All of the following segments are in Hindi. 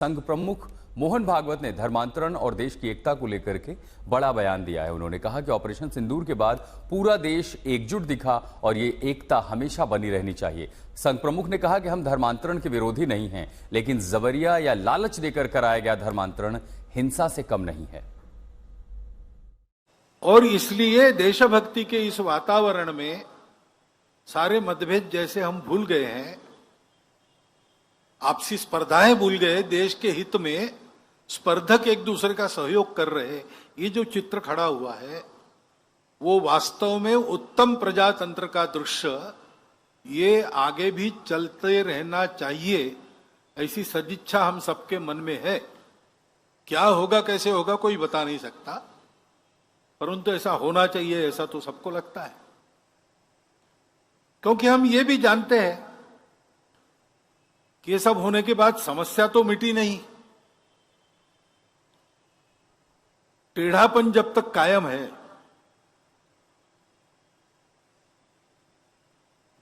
संघ प्रमुख मोहन भागवत ने धर्मांतरण और देश की एकता को लेकर के बड़ा बयान दिया है। उन्होंने कहा कि ऑपरेशन सिंदूर के बाद पूरा देश एकजुट दिखा और ये एकता हमेशा बनी रहनी चाहिए। संघ प्रमुख ने कहा कि हम धर्मांतरण के विरोधी नहीं हैं, लेकिन जबरिया या लालच देकर कराया गया धर्मांतरण हिंसा से कम नहीं है। और इसलिए देशभक्ति के इस वातावरण में सारे मतभेद जैसे हम भूल गए हैं, आपसी स्पर्धाएं भूल गए, देश के हित में स्पर्धक एक दूसरे का सहयोग कर रहे, ये जो चित्र खड़ा हुआ है वो वास्तव में उत्तम प्रजातंत्र का दृश्य, ये आगे भी चलते रहना चाहिए, ऐसी सदिच्छा हम सबके मन में है। क्या होगा कैसे होगा कोई बता नहीं सकता, परंतु ऐसा होना चाहिए, ऐसा तो सबको लगता है। क्योंकि हम ये भी जानते हैं कि ये सब होने के बाद समस्या तो मिटी नहीं। टेढ़ापन जब तक कायम है,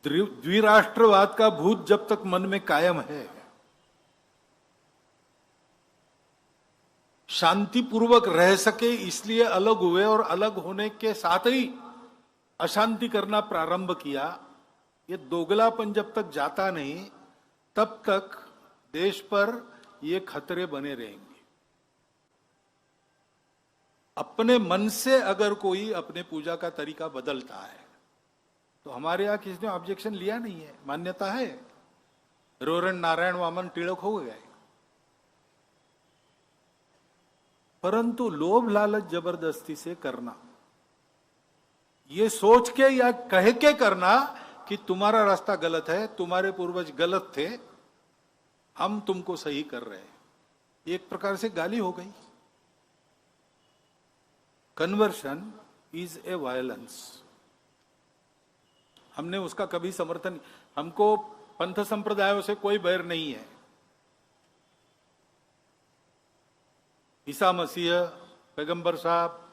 द्विराष्ट्रवाद का भूत जब तक मन में कायम है, शांतिपूर्वक रह सके इसलिए अलग हुए और अलग होने के साथ ही अशांति करना प्रारंभ किया। ये दोगलापन जब तक जाता नहीं तब तक देश पर ये खतरे बने रहेंगे। अपने मन से अगर कोई अपने पूजा का तरीका बदलता है तो हमारे यहां किसी ने ऑब्जेक्शन लिया नहीं है, मान्यता है। रोरण नारायण वामन टिळक हो गए, परंतु लोभ लालच जबरदस्ती से करना, ये सोच के या कह के करना कि तुम्हारा रास्ता गलत है, तुम्हारे पूर्वज गलत थे, हम तुमको सही कर रहे हैं, एक प्रकार से गाली हो गई। Conversion is a violence. हमने उसका कभी समर्थन, हमको पंथ संप्रदायों से कोई बैर नहीं है। ईसा मसीह, पैगंबर साहब,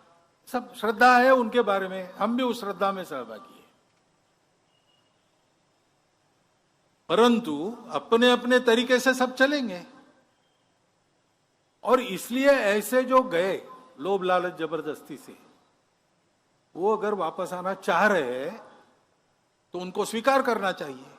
सब श्रद्धा है उनके बारे में, हम भी उस श्रद्धा में सहभागी हैं, परंतु अपने अपने तरीके से सब चलेंगे। और इसलिए ऐसे जो गए लोभ लालच जबरदस्ती से, वो अगर वापस आना चाह रहे हैं तो उनको स्वीकार करना चाहिए।